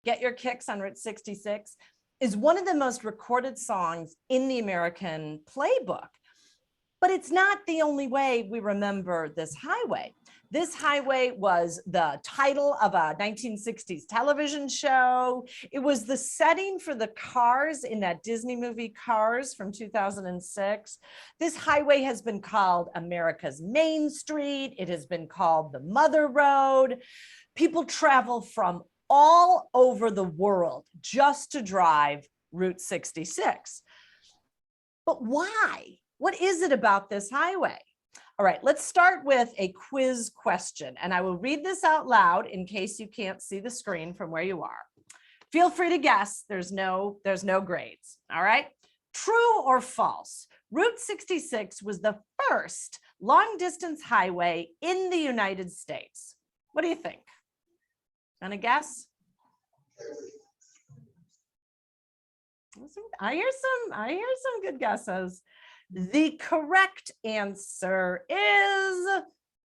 Get Your Kicks on Route 66, is one of the most recorded songs in the American playbook. But it's not the only way we remember this highway. This highway was the title of a 1960s television show. It was the setting for the cars in that Disney movie Cars from 2006. This highway has been called America's Main Street. It has been called the Mother Road. People travel from all over the world just to drive Route 66. But why? What is it about this highway? All right, let's start with a quiz question, and I will read this out loud in case you can't see the screen from where you are. Feel free to guess. There's no grades. All right. True or false? Route 66 was the first long distance highway in the United States. What do you think? Gonna guess? I hear some good guesses. The correct answer is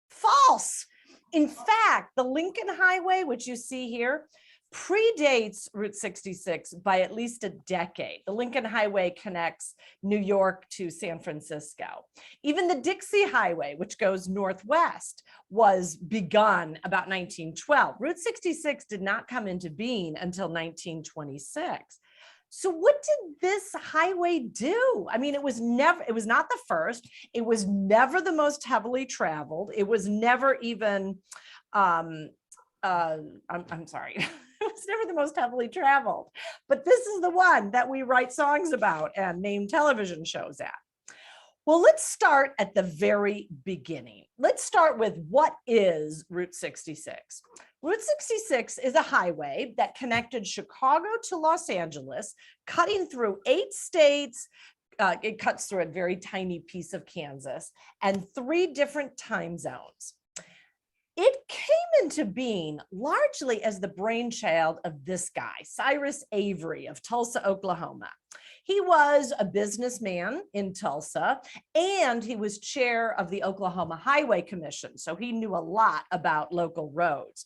false. In fact, the Lincoln Highway, which you see here, predates Route 66 by at least a decade. The Lincoln Highway connects New York to San Francisco. Even the Dixie Highway, which goes northwest, was begun about 1912. Route 66 did not come into being until 1926. So what did this highway do? I mean, it was not the first. It was never the most heavily traveled. It was never even, I'm sorry. It was never the most heavily traveled, but this is the one that we write songs about and name television shows at. Well, let's start at the very beginning. Let's start with what is Route 66. Route 66 is a highway that connected Chicago to Los Angeles, cutting through 8 states. It cuts through a very tiny piece of Kansas and 3 different time zones. It came into being largely as the brainchild of this guy, Cyrus Avery of Tulsa, Oklahoma. He was a businessman in Tulsa, and he was chair of the Oklahoma Highway Commission, so he knew a lot about local roads.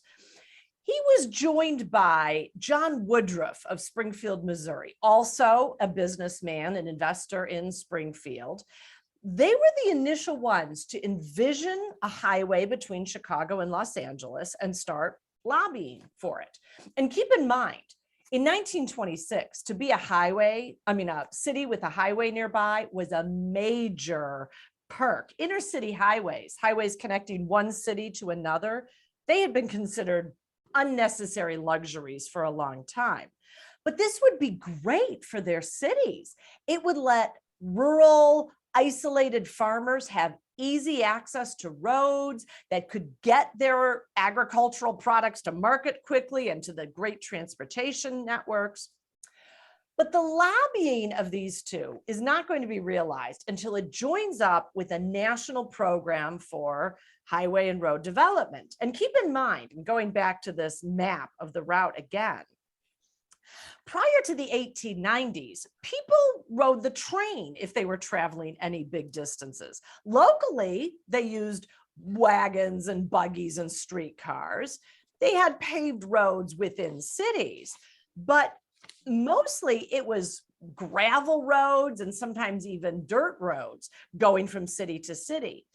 He was joined by John Woodruff of Springfield, Missouri, also a businessman, an investor in Springfield. They were the initial ones to envision a highway between Chicago and Los Angeles and start lobbying for it. And keep in mind, in 1926, to be a city with a highway nearby was a major perk. Intercity highways connecting one city to another, they had been considered unnecessary luxuries for a long time. But this would be great for their cities. It would let rural, isolated farmers have easy access to roads that could get their agricultural products to market quickly and to the great transportation networks. But the lobbying of these two is not going to be realized until it joins up with a national program for highway and road development. And keep in mind, and going back to this map of the route again, prior to the 1890s, people rode the train if they were traveling any big distances. Locally, they used wagons and buggies and streetcars. They had paved roads within cities, but mostly it was gravel roads and sometimes even dirt roads going from city to city.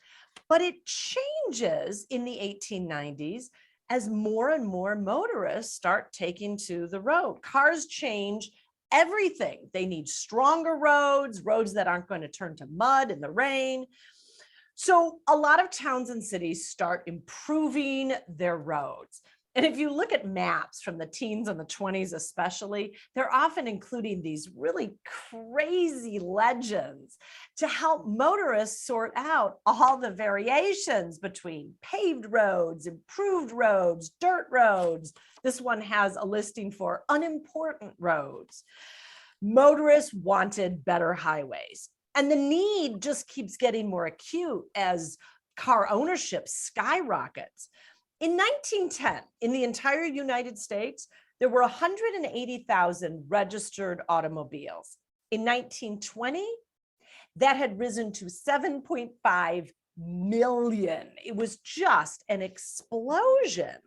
But it changes in the 1890s as more and more motorists start taking to the road. Cars change everything. They need stronger roads that aren't going to turn to mud in the rain. So a lot of towns and cities start improving their roads. And if you look at maps from the teens and the 20s especially, they're often including these really crazy legends to help motorists sort out all the variations between paved roads, improved roads, dirt roads. This one has a listing for unimportant roads. Motorists wanted better highways, and the need just keeps getting more acute as car ownership skyrockets. In 1910, in the entire United States, there were 180,000 registered automobiles. In 1920, that had risen to 7.5 million. It was just an explosion.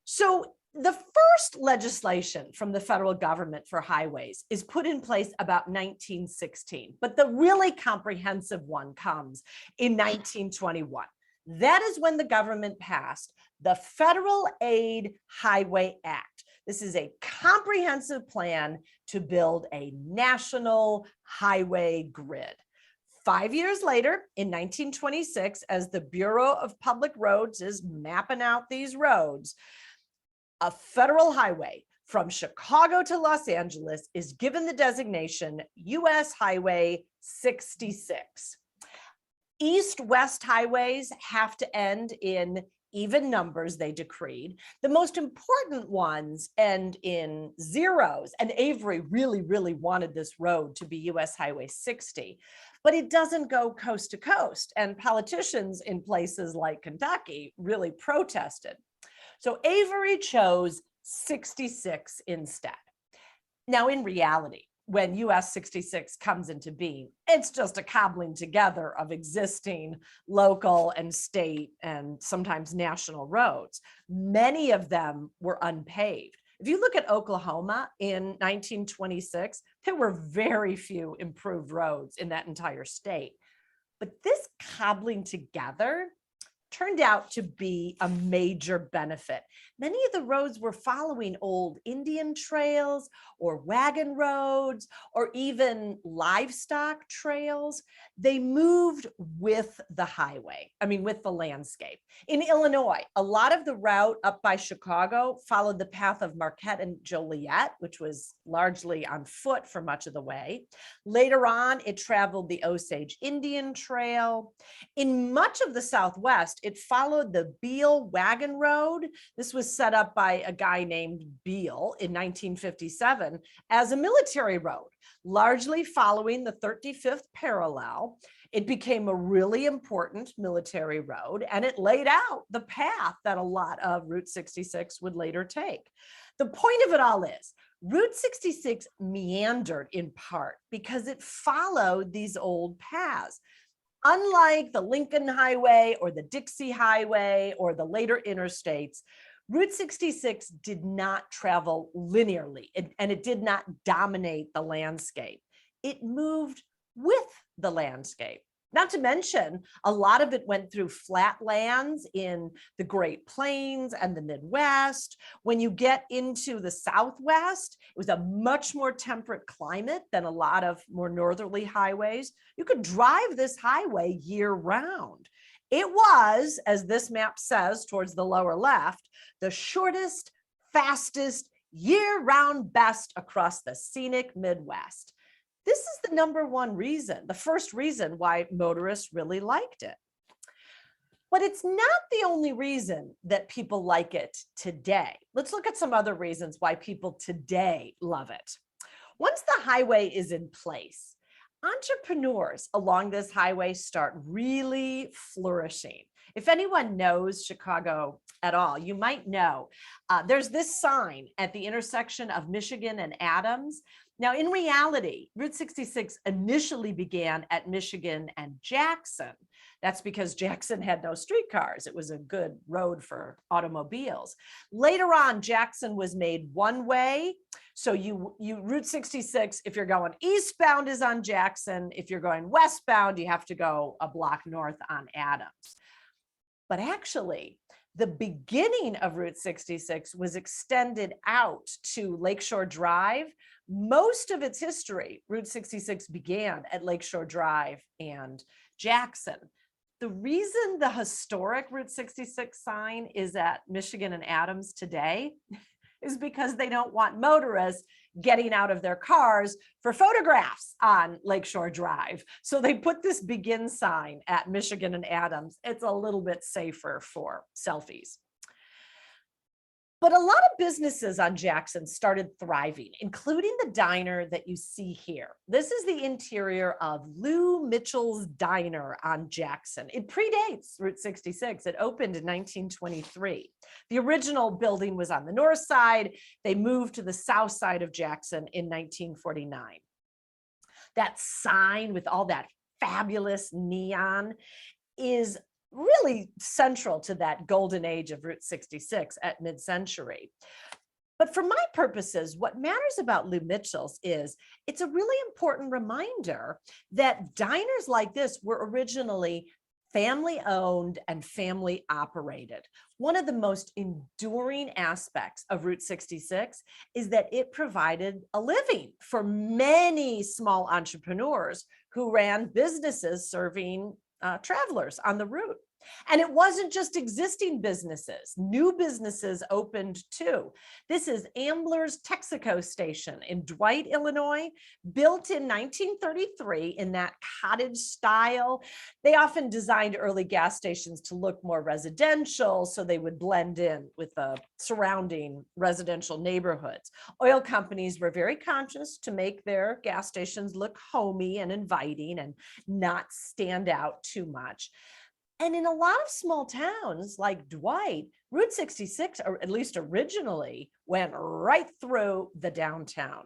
So The first legislation from the federal government for highways is put in place about 1916, but the really comprehensive one comes in 1921. That is when the government passed the Federal Aid Highway Act. This is a comprehensive plan to build a national highway grid. 5 years later, in 1926, as the Bureau of Public Roads is mapping out these roads, a federal highway from Chicago to Los Angeles is given the designation US Highway 66. East-west highways have to end in even numbers, they decreed. The most important ones end in zeros, and Avery really wanted this road to be US Highway 60, but it doesn't go coast to coast, and politicians in places like Kentucky really protested. So Avery chose 66 instead. Now, in reality, when US 66 comes into being, it's just a cobbling together of existing local and state and sometimes national roads. Many of them were unpaved. If you look at Oklahoma in 1926, there were very few improved roads in that entire state. But this cobbling together turned out to be a major benefit. Many of the roads were following old Indian trails or wagon roads or even livestock trails. They moved with the highway, with the landscape. In Illinois, a lot of the route up by Chicago followed the path of Marquette and Joliet, which was largely on foot for much of the way. Later on, it traveled the Osage Indian Trail. In much of the Southwest, it followed the Beale Wagon Road. This was set up by a guy named Beale in 1957 as a military road, largely following the 35th parallel. It became a really important military road, and it laid out the path that a lot of Route 66 would later take. The point of it all is, Route 66 meandered in part because it followed these old paths. Unlike the Lincoln Highway or the Dixie Highway or the later interstates, Route 66 did not travel linearly, and it did not dominate the landscape. It moved with the landscape. Not to mention, a lot of it went through flat lands in the Great Plains and the Midwest. When you get into the Southwest, it was a much more temperate climate than a lot of more northerly highways. You could drive this highway year round. It was, as this map says towards the lower left, the shortest, fastest, year-round best across the scenic Midwest. This is the number one reason, the first reason why motorists really liked it. But it's not the only reason that people like it today. Let's look at some other reasons why people today love it. Once the highway is in place, entrepreneurs along this highway start really flourishing. If anyone knows Chicago at all, you might know there's this sign at the intersection of Michigan and Adams. Now, in reality, Route 66 initially began at Michigan and Jackson. That's because Jackson had no streetcars. It was a good road for automobiles. Later on, Jackson was made one way. So Route 66, if you're going eastbound, is on Jackson. If you're going westbound, you have to go a block north on Adams. But actually, the beginning of Route 66 was extended out to Lakeshore Drive. Most of its history, Route 66 began at Lakeshore Drive and Jackson. The reason the historic Route 66 sign is at Michigan and Adams today is because they don't want motorists getting out of their cars for photographs on Lakeshore Drive. So they put this begin sign at Michigan and Adams. It's a little bit safer for selfies. But a lot of businesses on Jackson started thriving, including the diner that you see here. This is the interior of Lou Mitchell's Diner on Jackson. It predates Route 66. It opened in 1923. The original building was on the north side. They moved to the south side of Jackson in 1949. That sign with all that fabulous neon is really central to that golden age of Route 66 at mid-century. But for my purposes, what matters about Lou Mitchell's is it's a really important reminder that diners like this were originally family owned and family operated. One of the most enduring aspects of Route 66 is that it provided a living for many small entrepreneurs who ran businesses serving travelers on the route. And it wasn't just existing businesses, new businesses opened too. This is Ambler's Texaco Station in Dwight, Illinois, built in 1933 in that cottage style. They often designed early gas stations to look more residential, so they would blend in with the surrounding residential neighborhoods. Oil companies were very conscious to make their gas stations look homey and inviting and not stand out too much. And in a lot of small towns like Dwight, Route 66, or at least originally, went right through the downtown.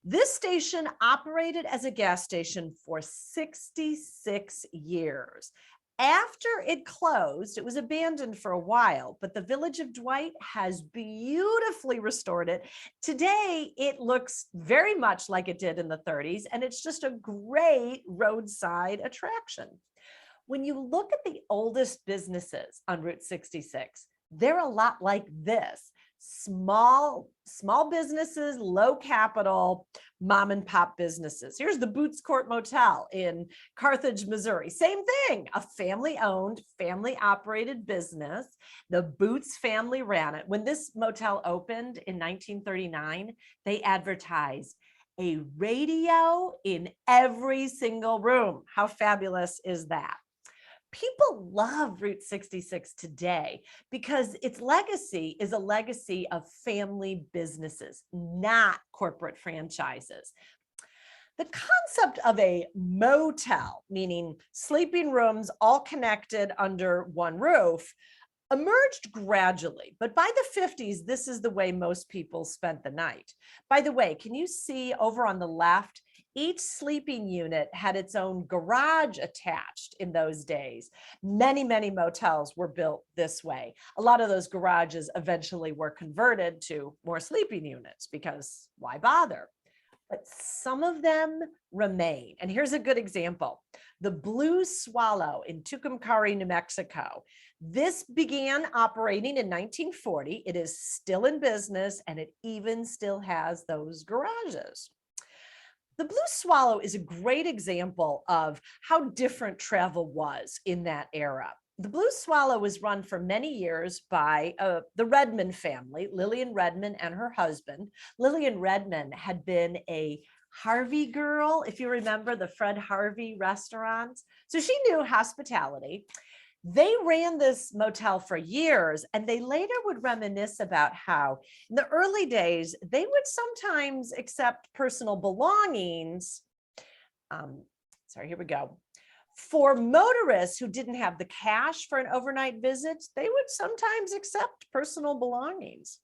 This station operated as a gas station for 66 years. After it closed, it was abandoned for a while, but the village of Dwight has beautifully restored it. Today, it looks very much like it did in the 30s, and it's just a great roadside attraction. When you look at the oldest businesses on Route 66, they're a lot like this. Small businesses, low capital, mom and pop businesses. Here's the Boots Court Motel in Carthage, Missouri. Same thing, a family-owned, family-operated business. The Boots family ran it. When this motel opened in 1939, they advertised a radio in every single room. How fabulous is that? People love Route 66 today because its legacy is a legacy of family businesses, not corporate franchises. The concept of a motel, meaning sleeping rooms all connected under one roof, emerged gradually, but by the 50s, this is the way most people spent the night. By the way, can you see over on the left, each sleeping unit had its own garage attached in those days. Many motels were built this way. A lot of those garages eventually were converted to more sleeping units because why bother? But some of them remain. And here's a good example. The Blue Swallow in Tucumcari, New Mexico. This began operating in 1940. It is still in business and it even still has those garages. The Blue Swallow is a great example of how different travel was in that era. The Blue Swallow was run for many years by the Redmond family, Lillian Redmond and her husband. Lillian Redmond had been a Harvey girl, if you remember the Fred Harvey restaurants. So she knew hospitality. They ran this motel for years, and they later would reminisce about how in the early days, they would sometimes accept personal belongings. Here we go. For motorists who didn't have the cash for an overnight visit, they would sometimes accept personal belongings.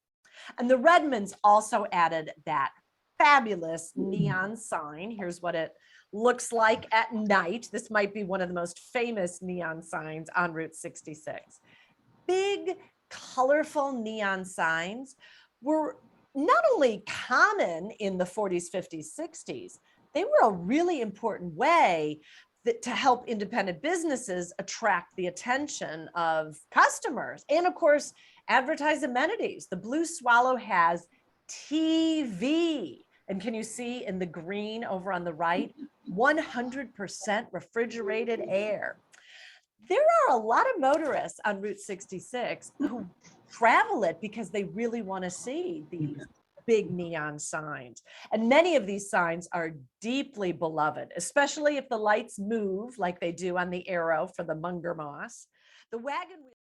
And the Redmonds also added that fabulous neon sign. Here's what it looks like at night. This might be one of the most famous neon signs on Route 66. Big, colorful neon signs were not only common in the 40s, 50s, 60s, they were a really important way to help independent businesses attract the attention of customers and, of course, advertise amenities. The Blue Swallow has TV. And can you see in the green over on the right, 100% refrigerated air. There are a lot of motorists on Route 66 who travel it because they really want to see these big neon signs. And many of these signs are deeply beloved, especially if the lights move like they do on the arrow for the Munger Moss. The wagon wheel